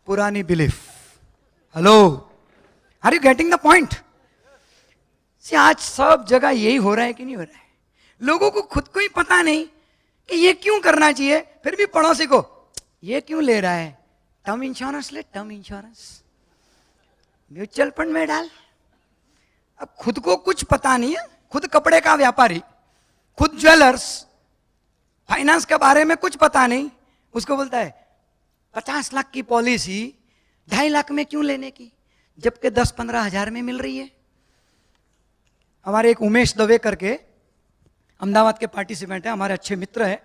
पुरानी belief. Hello, are you getting the point? आज सब जगह यही हो रहा है कि नहीं हो रहा है? लोगों को खुद को ही पता नहीं कि ये क्यों करना चाहिए, फिर भी पड़ोसी को ये क्यों ले रहा है, टर्म इंश्योरेंस ले, टर्म इंश्योरेंस, म्यूचुअल फंड में डाल। अब खुद को कुछ पता नहीं है, खुद कपड़े का व्यापारी, खुद ज्वेलर्स, फाइनेंस के बारे में कुछ पता नहीं, उसको बोलता है 50 लाख की पॉलिसी 2.5 लाख में क्यों लेने की, जबकि 10-15 हजार में मिल रही है। हमारे एक उमेश दवे करके अहमदाबाद के पार्टिसिपेंट है, हमारे अच्छे मित्र है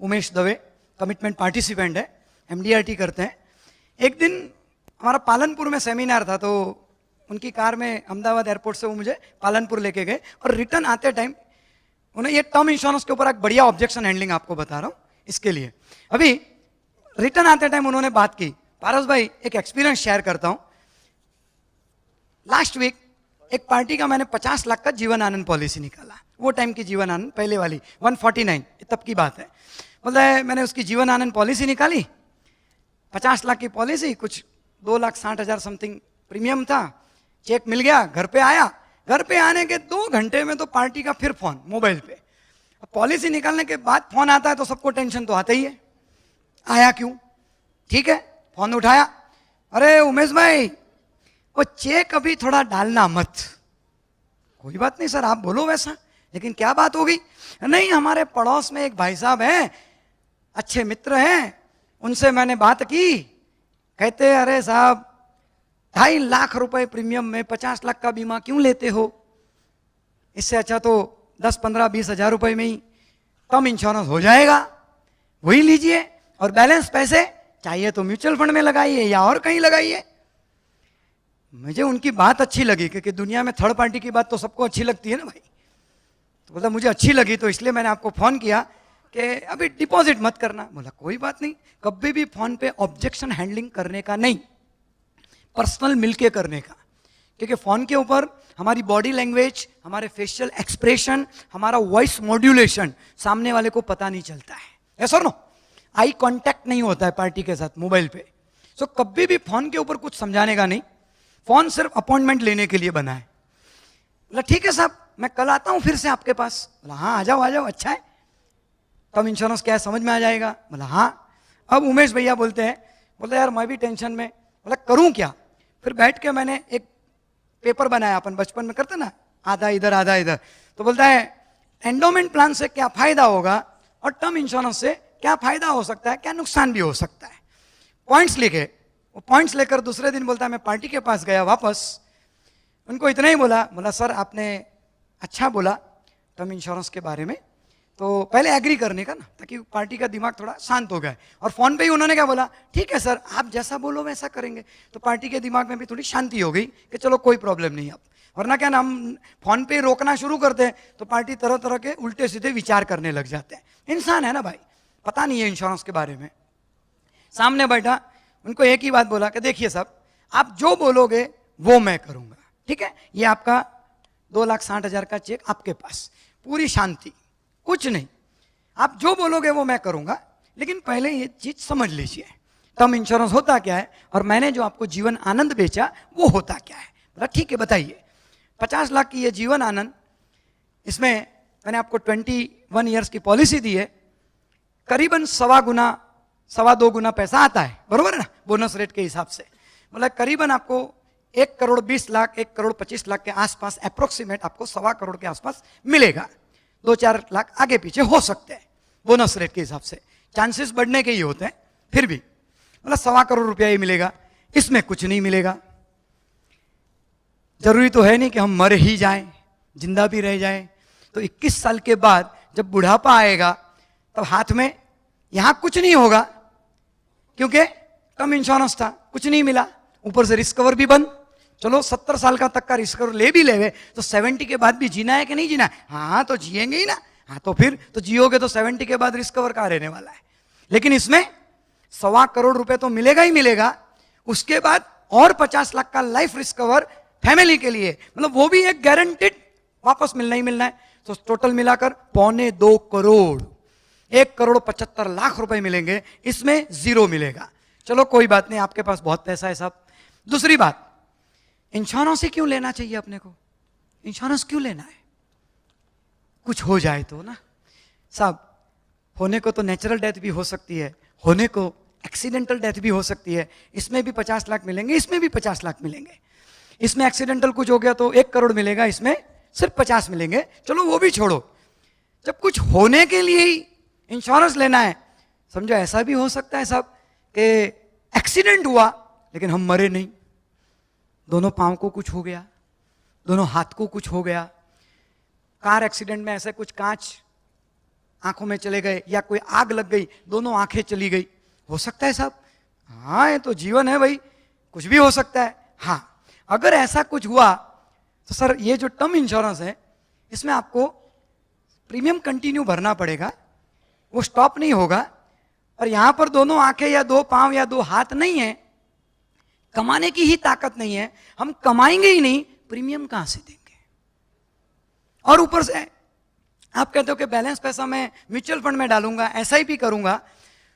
उमेश दवे, कमिटमेंट पार्टिसिपेंट है, MDRT करते हैं। एक दिन हमारा पालनपुर में सेमिनार था, तो उनकी कार में अहमदाबाद एयरपोर्ट से वो मुझे पालनपुर लेके गए, और रिटर्न आते टाइम उन्हें ये टर्म इंश्योरेंस के ऊपर एक बढ़िया ऑब्जेक्शन हैंडलिंग आपको बता रहा हूँ इसके लिए। अभी रिटर्न आते टाइम उन्होंने बात की, पारस भाई एक एक्सपीरियंस शेयर करता हूँ। लास्ट वीक एक पार्टी का मैंने 50 लाख का जीवन आनंद पॉलिसी निकाला, वो टाइम की जीवन आनंद पहले वाली 149, तब की बात है। बोलता है मैंने उसकी जीवन आनंद पॉलिसी निकाली, 50 लाख की पॉलिसी, कुछ 2,60,000 समथिंग प्रीमियम था, चेक मिल गया, घर पे आया। घर पे आने के 2 घंटे में तो पार्टी का फिर फोन मोबाइल पे। अब पॉलिसी निकालने के बाद फोन आता है तो सबको टेंशन तो आता ही है, आया क्यों? ठीक है, फोन उठाया, अरे उमेश भाई वो चेक अभी थोड़ा डालना मत। कोई बात नहीं सर, आप बोलो वैसा, लेकिन क्या बात होगी? नहीं, हमारे पड़ोस में एक भाई साहब हैं, अच्छे मित्र हैं, उनसे मैंने बात की, कहते अरे साहब 2.5 लाख रुपए प्रीमियम में 50 लाख का बीमा क्यों लेते हो, इससे अच्छा तो 10, 15, 20 हजार रुपए में ही टर्म इंश्योरेंस हो जाएगा, वही लीजिए, और बैलेंस पैसे चाहिए तो म्यूचुअल फंड में लगाइए या और कहीं लगाइए। मुझे उनकी बात अच्छी लगी, क्योंकि दुनिया में थर्ड पार्टी की बात तो सबको अच्छी लगती है ना भाई। तो बोला मुझे अच्छी लगी, तो इसलिए मैंने आपको फोन किया कि अभी डिपॉजिट मत करना। बोला कोई बात नहीं, कभी भी फोन पे ऑब्जेक्शन हैंडलिंग करने का नहीं, पर्सनल मिलके करने का, क्योंकि फोन के ऊपर हमारी बॉडी लैंग्वेज, हमारे फेशियल एक्सप्रेशन, हमारा वॉइस मॉड्यूलेशन सामने वाले को पता नहीं चलता है, ऐसा नो, आई कांटेक्ट नहीं होता है पार्टी के साथ मोबाइल पे। सो कभी भी फोन के ऊपर कुछ समझाने का नहीं, फोन सिर्फ अपॉइंटमेंट लेने के लिए बना है। बोला ठीक है साहब, मैं कल आता हूं फिर से आपके पास। बोला हाँ आ जाओ आ जाओ, अच्छा है, टर्म इंश्योरेंस क्या है समझ में आ जाएगा। बोला हाँ। अब उमेश भैया बोलते हैं, बोलते यार मैं भी टेंशन में। बोला करूं क्या? फिर बैठ के मैंने एक पेपर बनाया, अपन बचपन में करते ना, आधा इधर आधा इधर। तो बोलता है एंडोमेंट प्लान से क्या फायदा होगा और टर्म इंश्योरेंस से क्या फायदा हो सकता है, क्या नुकसान भी हो सकता है। पॉइंट्स लिखे, वो पॉइंट्स लेकर दूसरे दिन बोलता है मैं पार्टी के पास गया वापस, उनको इतना ही बोला, बोला सर आपने अच्छा बोला टर्म इंश्योरेंस के बारे में, तो पहले एग्री करने का ना, ताकि पार्टी का दिमाग थोड़ा शांत हो गया। और फोन पे ही उन्होंने क्या बोला, ठीक है सर आप जैसा बोलो वैसा करेंगे। तो पार्टी के दिमाग में भी थोड़ी शांति हो गई कि चलो कोई प्रॉब्लम नहीं। अब वरना क्या ना, हम फोन पे रोकना शुरू करते हैं तो पार्टी तरह तरह के उल्टे सीधे विचार करने लग जाते हैं। इंसान है ना भाई, पता नहीं है इंश्योरेंस के बारे में। सामने बैठा, उनको एक ही बात बोला कि देखिए साहब आप जो बोलोगे वो मैं करूंगा, ठीक है, ये आपका 2,60,000 का चेक आपके पास, पूरी शांति, कुछ नहीं, आप जो बोलोगे वो मैं करूंगा, लेकिन पहले ये चीज समझ लीजिए टर्म इंश्योरेंस होता क्या है और मैंने जो आपको जीवन आनंद बेचा वो होता क्या है। बोला ठीक है बताइए। 50 लाख की ये जीवन आनंद, इसमें मैंने आपको 21 ईयर्स की पॉलिसी दी है, करीबन 2.25 गुना पैसा आता है, बरोबर है ना, बोनस रेट के हिसाब से। मतलब करीबन आपको 1,20,00,000 1,25 लाख के आसपास अप्रोक्सीमेट आपको 2.25 करोड़ के आसपास मिलेगा। 2-4 लाख आगे पीछे हो सकते हैं बोनस रेट के हिसाब से, चांसेस बढ़ने के ही होते हैं, फिर भी मतलब 2.25 करोड़ रुपया ही मिलेगा। इसमें कुछ नहीं मिलेगा। जरूरी तो है नहीं कि हम मर ही जाएं, जिंदा भी रह जाएं। तो 21 साल के बाद जब बुढ़ापा आएगा तब हाथ में यहां कुछ नहीं होगा, क्योंकि टर्म इंश्योरेंस था, कुछ नहीं मिला, ऊपर से रिस्क कवर भी बंद। चलो 70 साल का तक का रिस्क कवर ले भी लेवे तो 70 के बाद भी जीना है कि नहीं जीना है? हाँ तो जिएंगे ही ना। हाँ तो फिर तो जियोगे तो 70 के बाद रिस्क कवर कहाँ रहने वाला है। लेकिन इसमें 2.25 करोड़ रुपए तो मिलेगा ही मिलेगा, उसके बाद और 50 लाख का लाइफ रिस्क कवर फैमिली के लिए, मतलब वो भी एक गारंटेड वापस मिलना ही मिलना है। तो टोटल मिलाकर 2.25 करोड़, 1,75,00,000 रुपए मिलेंगे, इसमें जीरो मिलेगा। चलो कोई बात नहीं, आपके पास बहुत पैसा है साहब। दूसरी बात, इंश्योरेंस ही क्यों लेना चाहिए अपने को? इंश्योरेंस क्यों लेना है? कुछ हो जाए तो ना साहब। होने को तो नेचुरल डेथ भी हो सकती है, होने को एक्सीडेंटल डेथ भी हो सकती है। इसमें भी 50 लाख मिलेंगे, इसमें भी 50 लाख मिलेंगे। इसमें एक्सीडेंटल कुछ हो गया तो 1 करोड़ मिलेगा, इसमें सिर्फ 50 मिलेंगे। चलो वो भी छोड़ो, जब कुछ होने के लिए ही इंश्योरेंस लेना है, समझो ऐसा भी हो सकता है साहब कि एक्सीडेंट हुआ लेकिन हम मरे नहीं, दोनों पांव को कुछ हो गया, दोनों हाथ को कुछ हो गया। कार एक्सीडेंट में ऐसे कुछ कांच आंखों में चले गए, या कोई आग लग गई, दोनों आंखें चली गई, हो सकता है साहब। हाँ, ये तो जीवन है भाई, कुछ भी हो सकता है। हाँ, अगर ऐसा कुछ हुआ तो सर ये जो टर्म इंश्योरेंस है इसमें आपको प्रीमियम कंटिन्यू भरना पड़ेगा, वो स्टॉप नहीं होगा। और यहां पर दोनों आंखें या 2 पांव या 2 हाथ नहीं है, कमाने की ही ताकत नहीं है, हम कमाएंगे ही नहीं, प्रीमियम कहां से देंगे? और ऊपर से आप कहते हो कि बैलेंस पैसा मैं म्यूचुअल फंड में डालूंगा, एसआईपी करूंगा,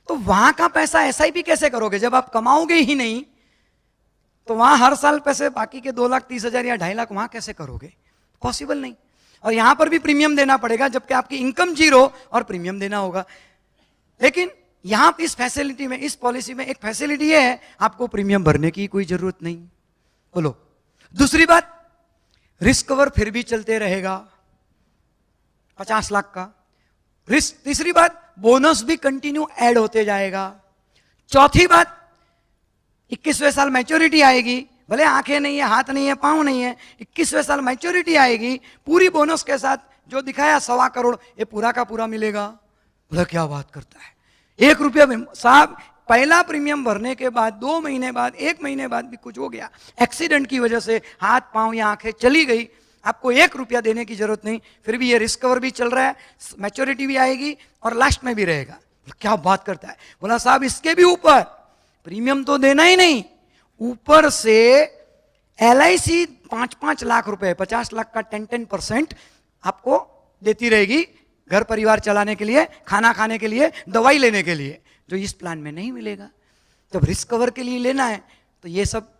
तो वहां का पैसा एसआईपी कैसे करोगे जब आप कमाओगे ही नहीं? तो वहां हर साल पैसे बाकी के 2,30,000 या 2.5 लाख वहां कैसे करोगे? पॉसिबल नहीं। और यहां पर भी प्रीमियम देना पड़ेगा, जबकि आपकी इनकम 0 और प्रीमियम देना होगा। लेकिन यहां इस फैसिलिटी में, इस पॉलिसी में एक फैसिलिटी है, आपको प्रीमियम भरने की कोई जरूरत नहीं। बोलो। दूसरी बात, रिस्क कवर फिर भी चलते रहेगा 50 लाख का रिस्क। तीसरी बात, बोनस भी कंटिन्यू ऐड होते जाएगा। चौथी बात, 21वें साल मैच्योरिटी आएगी, भले आंखें नहीं है, हाथ नहीं है, पांव नहीं है, 21वें साल मैच्योरिटी आएगी, पूरी बोनस के साथ जो दिखाया 1.25 करोड़, ये पूरा का पूरा मिलेगा। बोला क्या बात करता है, 1 रुपया साहब। पहला प्रीमियम भरने के बाद 2 महीने बाद, 1 महीने बाद भी कुछ हो गया, एक्सीडेंट की वजह से हाथ पांव या आंखें चली गई, आपको 1 रुपया देने की जरूरत नहीं, फिर भी ये रिस्क कवर भी चल रहा है, मैच्योरिटी भी आएगी और लास्ट में भी रहेगा। क्या बात करता है। बोला साहब इसके भी ऊपर प्रीमियम तो देना ही नहीं, ऊपर से LIC 5-5 लाख रुपए, 50 लाख का 10% आपको देती रहेगी, घर परिवार चलाने के लिए, खाना खाने के लिए, दवाई लेने के लिए, जो इस प्लान में नहीं मिलेगा। जब रिस्क कवर के लिए लेना है तो ये सब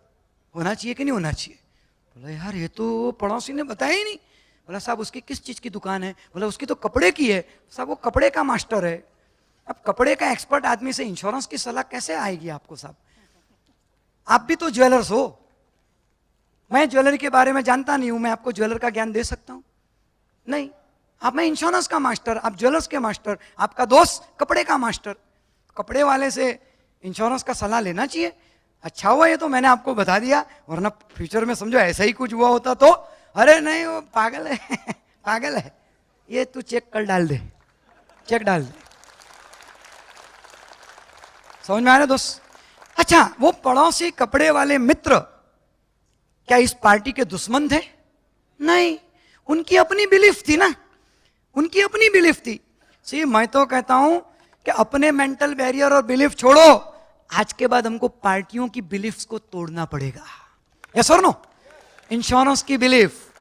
होना चाहिए कि नहीं होना चाहिए? बोला यार ये तो पड़ोसी ने बताया ही नहीं। बोला साहब उसकी किस चीज की दुकान है? बोला उसकी तो कपड़े की है। साहब वो कपड़े का मास्टर है। अब कपड़े का एक्सपर्ट आदमी से इंश्योरेंस की सलाह कैसे आएगी आपको साहब? आप भी तो ज्वेलर्स हो, मैं ज्वेलरी के बारे में जानता नहीं हूं, मैं आपको ज्वेलर का ज्ञान दे सकता हूं? नहीं। आप, मैं इंश्योरेंस का मास्टर, आप ज्वेलर्स के मास्टर, आपका दोस्त कपड़े का मास्टर। कपड़े वाले से इंश्योरेंस का सलाह लेना चाहिए। अच्छा हुआ ये तो मैंने आपको बता दिया, वरना फ्यूचर में समझो ऐसा ही कुछ हुआ होता तो अरे नहीं वो पागल है पागल है, ये तू चेक कर डाल दे, चेक डाल दे। समझ में आ रहा दोस्त? अच्छा, वो पड़ोसी कपड़े वाले मित्र क्या इस पार्टी के दुश्मन थे? नहीं, उनकी अपनी बिलीफ थी ना, उनकी अपनी बिलीफ थी। सी मैं तो कहता हूं कि अपने मेंटल बैरियर और बिलीफ छोड़ो, आज के बाद हमको पार्टियों की बिलीफ्स को तोड़ना पड़ेगा। यस और नो? इंश्योरेंस की बिलीफ,